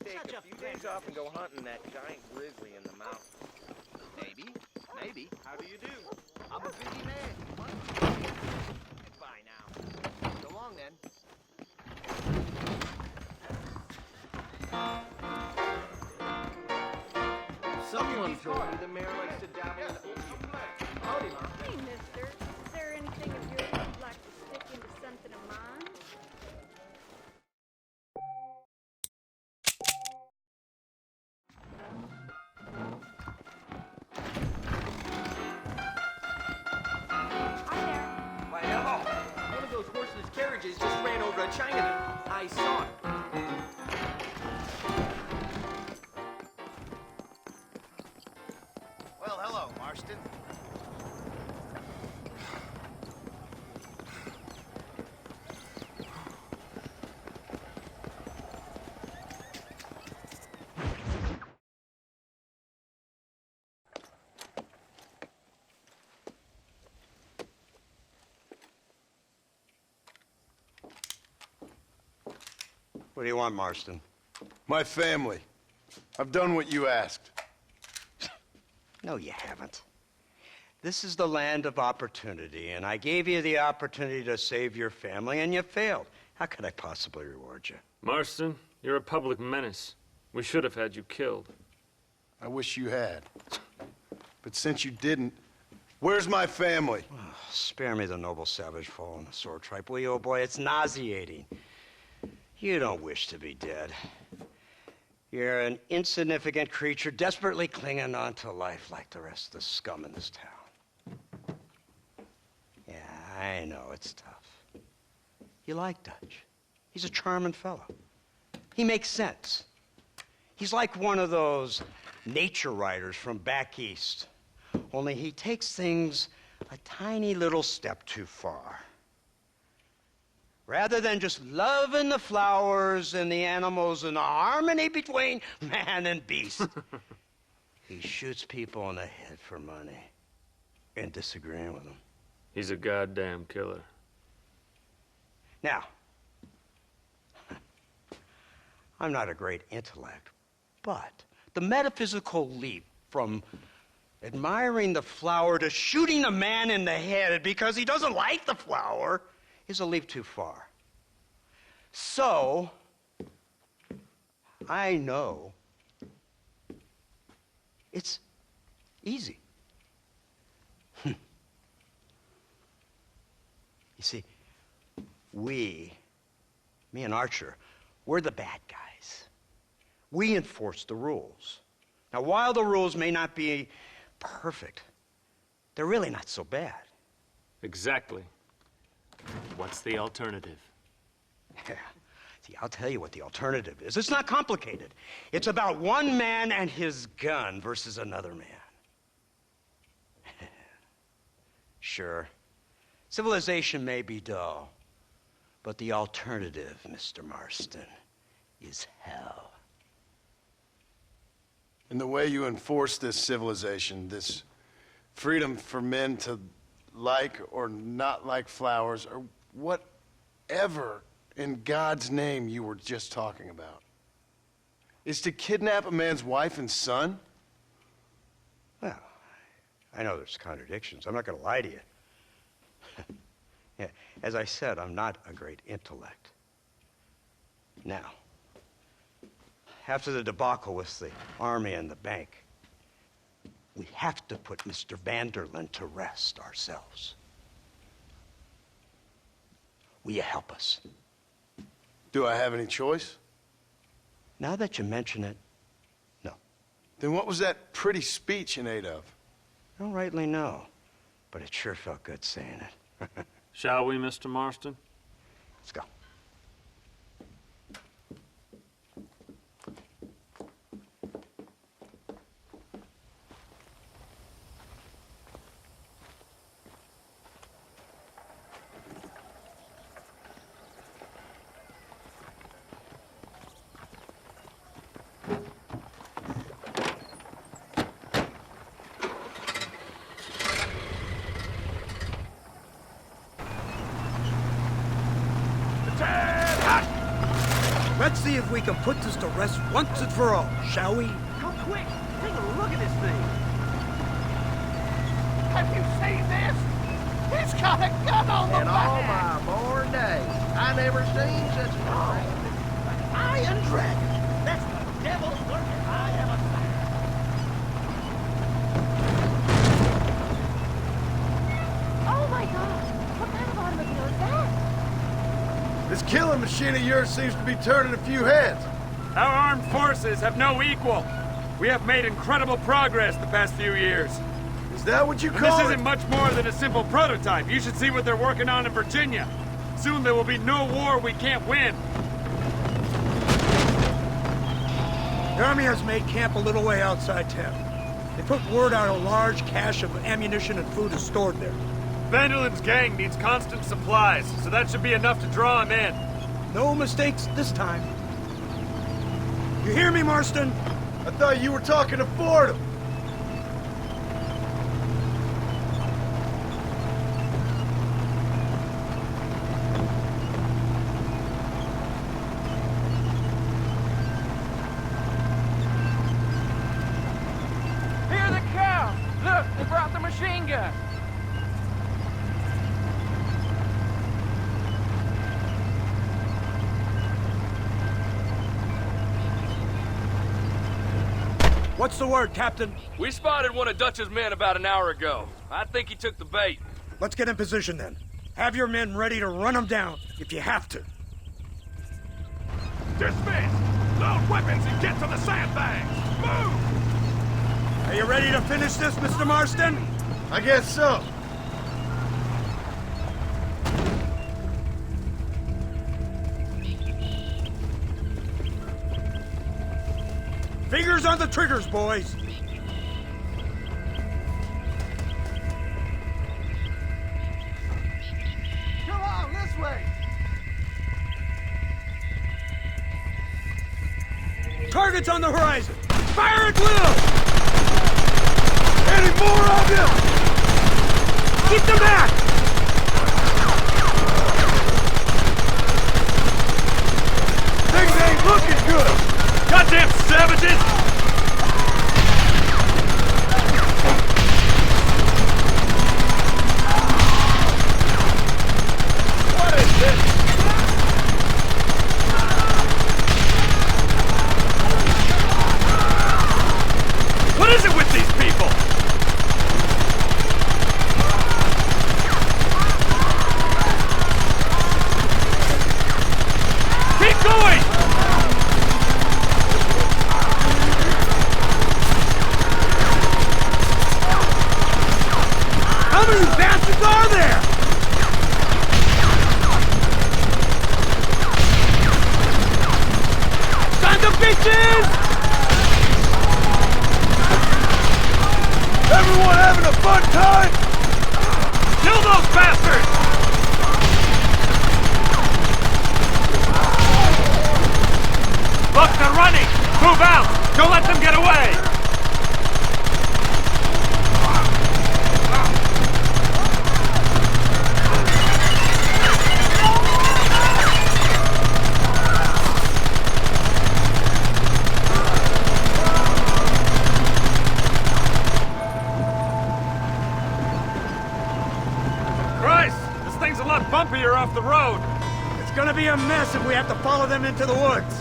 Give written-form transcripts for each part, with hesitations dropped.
take a few days off and go hunting that giant grizzly in the mountains. Maybe. How do you do? I'm a busy man. Goodbye now. So long, then. Someone told me the mayor likes to dabble in opium. Howdy, Mom. Hey, mister. Is there anything of yours you'd like to stick into something of mine? Hi there. Why, hello. One of those horseless carriages just ran over a Chinaman. I saw it. Well, hello, Marston. What do you want, Marston? My family. I've done what you asked. No, you haven't. This is the land of opportunity, and I gave you the opportunity to save your family, and you failed. How could I possibly reward you? Marston, you're a public menace. We should have had you killed. I wish you had. But since you didn't, where's my family? Oh, spare me the noble savage fall on the sword tripe, will you, old boy? It's nauseating. You don't wish to be dead. You're an insignificant creature desperately clinging on to life like the rest of the scum in this town. Yeah, I know it's tough. You like Dutch. He's a charming fellow. He makes sense. He's like one of those nature writers from back east. Only he takes things a tiny little step too far. Rather than just loving the flowers and the animals and the harmony between man and beast, he shoots people in the head for money and disagreeing with them. He's a goddamn killer. Now, I'm not a great intellect, but the metaphysical leap from admiring the flower to shooting a man in the head because he doesn't like the flower is a leap too far. So, I know it's easy. You see, me and Archer, we're the bad guys. We enforce the rules. Now, while the rules may not be perfect, they're really not so bad. Exactly. What's the alternative? Yeah. See, I'll tell you what the alternative is. It's not complicated. It's about one man and his gun versus another man. Sure, civilization may be dull, but the alternative, Mr. Marston, is hell. And the way you enforce this civilization, this freedom for men to like or not like flowers, or whatever in God's name you were just talking about, is to kidnap a man's wife and son? Well, I know there's contradictions. I'm not going to lie to you. Yeah, as I said, I'm not a great intellect. Now, after the debacle with the army and the bank, we have to put Mr. Vanderlyn to rest ourselves. Will you help us? Do I have any choice? Now that you mention it, no. Then what was that pretty speech in aid of? I don't rightly know, but it sure felt good saying it. Shall we, Mr. Marston? Let's go. Let's see if we can put this to rest once and for all, shall we? Come quick! Take a look at this thing! Have you seen this? He's got a gun on the In all back! my born days, I never seen such a thing. Iron Dragon! That's the devil's working I ever seen. Oh my god! What kind of automobile is that? This killing machine of yours seems to be turning a few heads. Our armed forces have no equal. We have made incredible progress the past few years. Is that what you And call this it? isn't much more than a simple prototype. You should see what they're working on in Virginia. Soon there will be no war we can't win. The Army has made camp a little way outside town. They put word out a large cache of ammunition and food is stored there. Vanderland's gang needs constant supplies, so that should be enough to draw him in. No mistakes this time. You hear me, Marston? I thought you were talking to Fordham. Here they come! Look, they brought the machine gun! What's the word, Captain? We spotted one of Dutch's men about an hour ago. I think he took the bait. Let's get in position then. Have your men ready to run them down if you have to. Dismiss! Load weapons and get to the sandbags! Move! Are you ready to finish this, Mr. Marston? I guess so. Fingers on the triggers, boys. Come on, this way. Targets on the horizon. Fire at will! Any more of them? Keep them back! Things ain't looking good. Goddamn savages! What is this? What is it with these people? Keep going! How many bastards are there? Sons of bitches! Everyone having a fun time? Kill those bastards! Look, they're running! Move out! Don't let them get away! Christ! This thing's a lot bumpier off the road! It's gonna be a mess if we have to follow them into the woods.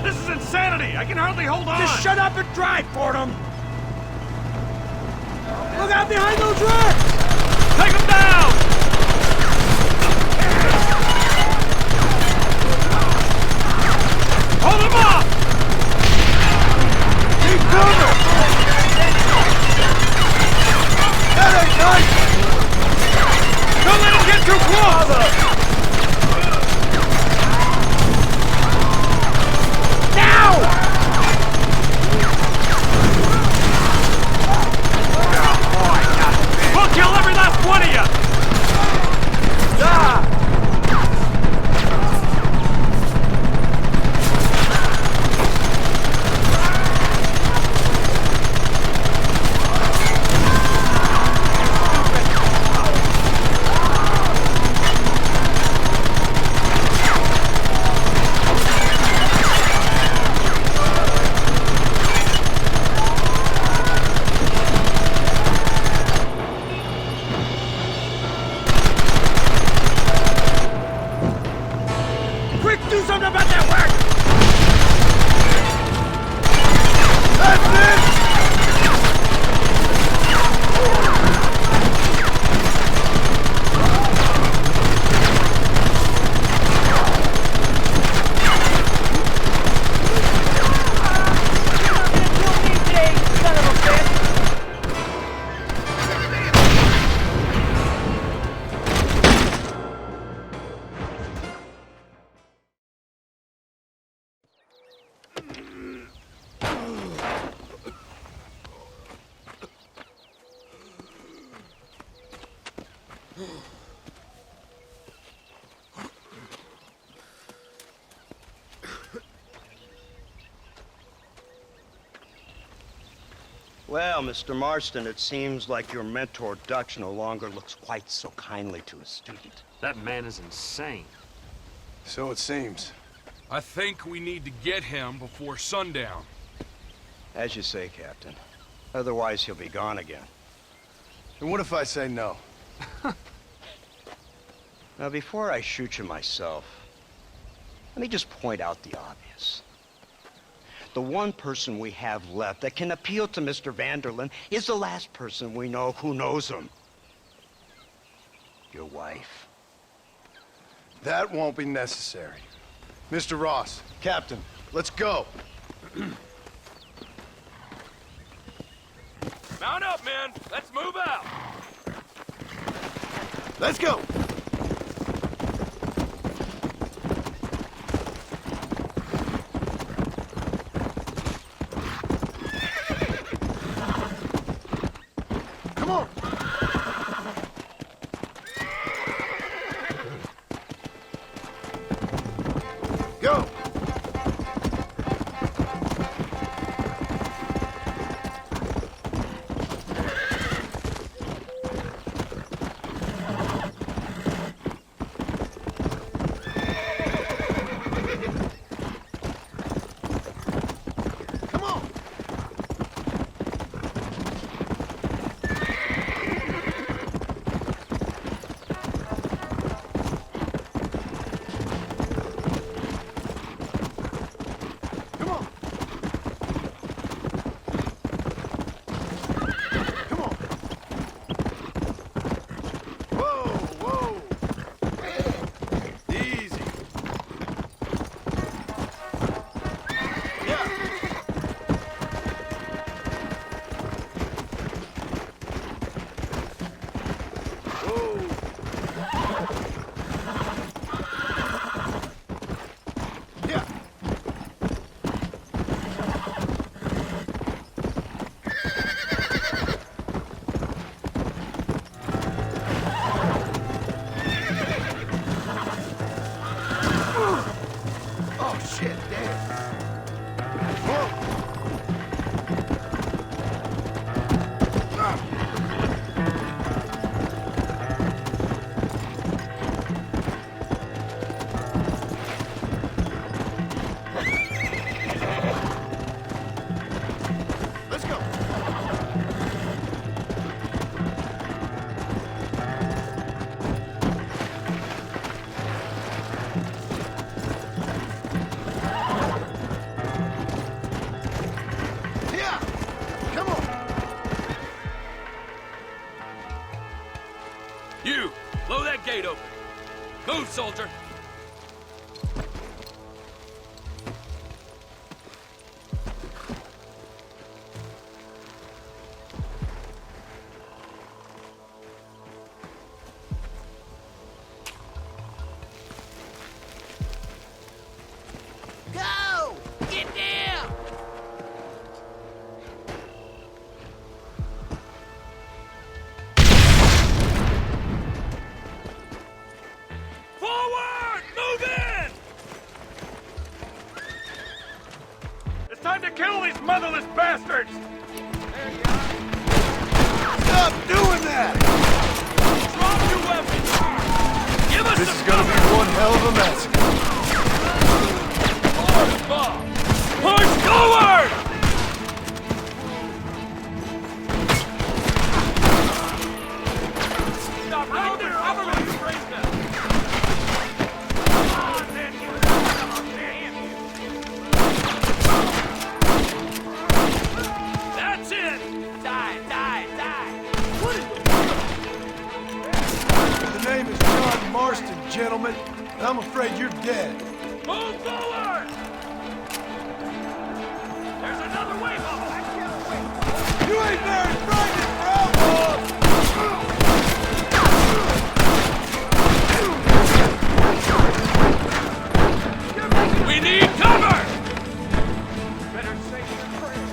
This is insanity! I can hardly hold on! Just shut up and drive, Fordham! Look out behind those rocks! Take them down! Hold them off! Keep coming! That ain't nice! Don't let them get too close! Now! We'll kill every last one of you! Well, Mr. Marston, it seems like your mentor Dutch no longer looks quite so kindly to his student. That man is insane. So it seems. I think we need to get him before sundown. As you say, Captain. Otherwise, he'll be gone again. And what if I say no? Now, before I shoot you myself, let me just point out the obvious. The one person we have left that can appeal to Mr. Vanderlyn is the last person we know who knows him. Your wife. That won't be necessary. Mr. Ross, Captain, let's go. Mount up, men. Let's move out. Let's go. Come on. Go. Come on. Come on. Come on. Whoa, whoa. Easy. Yeah. Whoa. Yeah. Oh, shit, damn. Whoa. Let's go. Yeah. Come on. You, blow that gate open. Move, soldier. Go! Get down! Forward! Move in! It's time to kill these motherless bastards! Stop doing that! Drop your weapons! Give us This some is gonna be one hell of a massacre. cover! Push forward! Stop right there! I'm gonna break them! That's it! Die, die, die! What is The name is John Marston, gentlemen. And I'm afraid you're dead. Move forward! There's another way, Bubba! You ain't very frightened, bro! We need cover! Better say your prayers.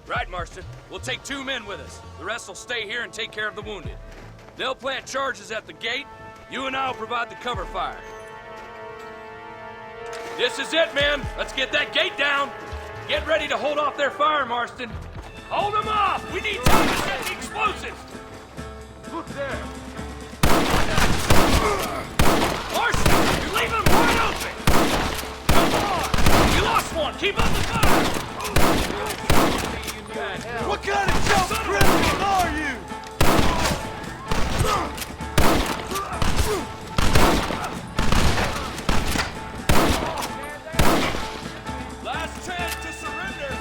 Right, Marston. We'll take 2 men with us. The rest will stay here and take care of the wounded. They'll plant charges at the gate. You and I'll provide the cover fire. This is it, men. Let's get that gate down. Get ready to hold off their fire, Marston. Hold them off! We need time to set the explosives! Look there. Marston, you're leaving them wide open! Come on! You lost one! Keep up the fire! What kind of jump criminal are you? Last chance to surrender!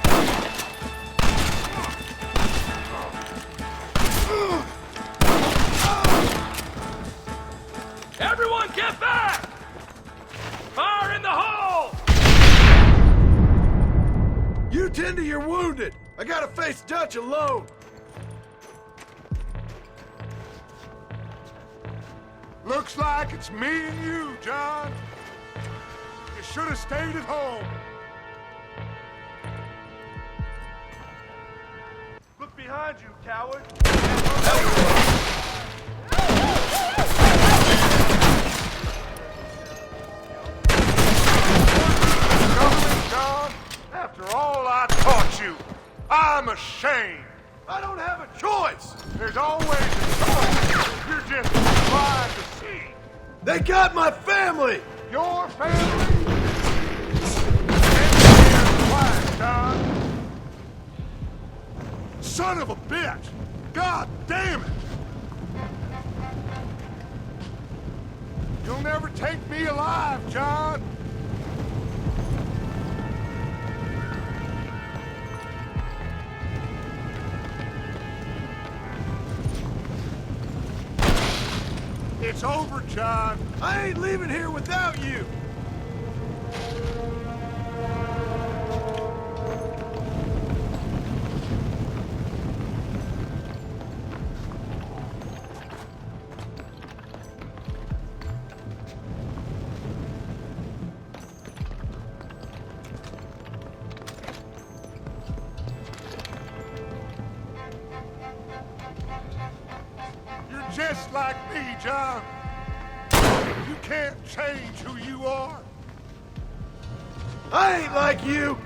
Everyone get back! Fire in the hole! You tend to your wounded. I gotta face Dutch alone. Looks like it's me and you, John. You should have stayed at home. Look behind you, coward. John, after all I taught you, I'm ashamed. I don't have a choice. There's always a choice. You're just blind to see. They got my family! Your family? And quiet, John. Son of a bitch! God damn it! You'll never take me alive, John! It's over, John. I ain't leaving here without you! You're just like me, John. You can't change who you are. I ain't like you!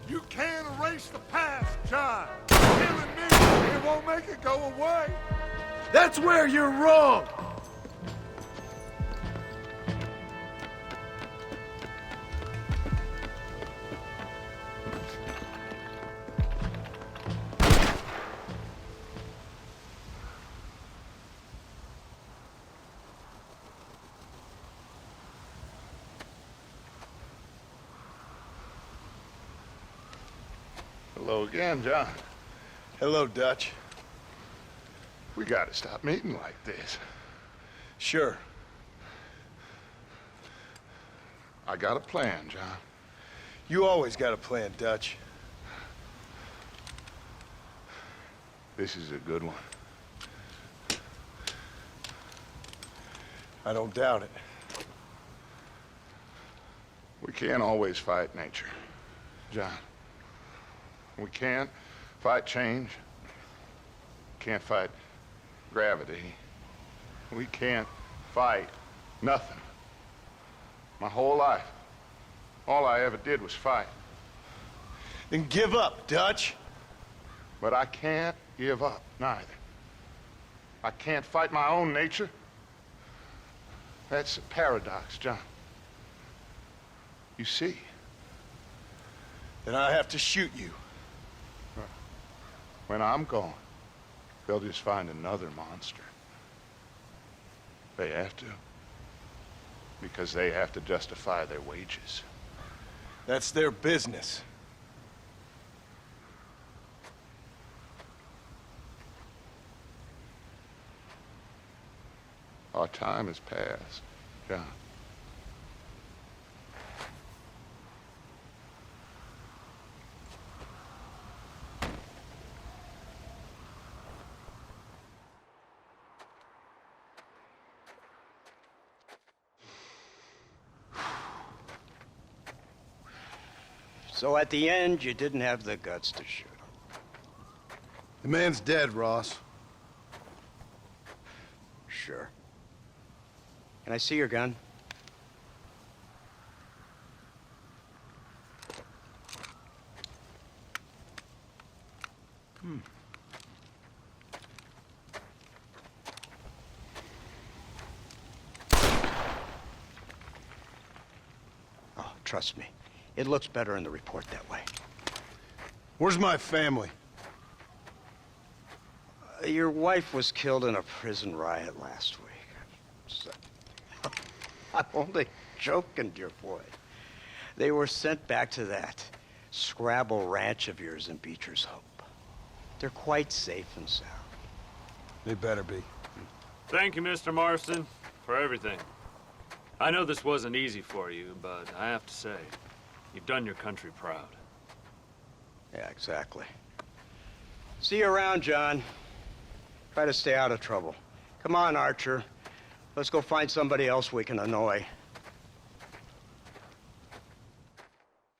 You can't erase the past, John. Killing me, it won't make it go away. That's where you're wrong! Hello again, John. Hello, Dutch. We gotta stop meeting like this. Sure. I got a plan, John. You always got a plan, Dutch. This is a good one. I don't doubt it. We can't always fight nature, John. We can't fight change. Can't fight gravity. We can't fight nothing. My whole life, all I ever did was fight. Then give up, Dutch. But I can't give up, neither. I can't fight my own nature. That's a paradox, John. You see. Then I have to shoot you. When I'm gone, they'll just find another monster. They have to. Because they have to justify their wages. That's their business. Our time has passed, John. So at the end, you didn't have the guts to shoot him. The man's dead, Ross. Sure. Can I see your gun? Oh, trust me. It looks better in the report that way. Where's my family? Your wife was killed in a prison riot last week. So, I'm only joking, dear boy. They were sent back to that Scrabble ranch of yours in Beecher's Hope. They're quite safe and sound. They better be. Thank you, Mr. Marston, for everything. I know this wasn't easy for you, but I have to say, you've done your country proud. Yeah, exactly. See you around, John. Try to stay out of trouble. Come on, Archer. Let's go find somebody else we can annoy.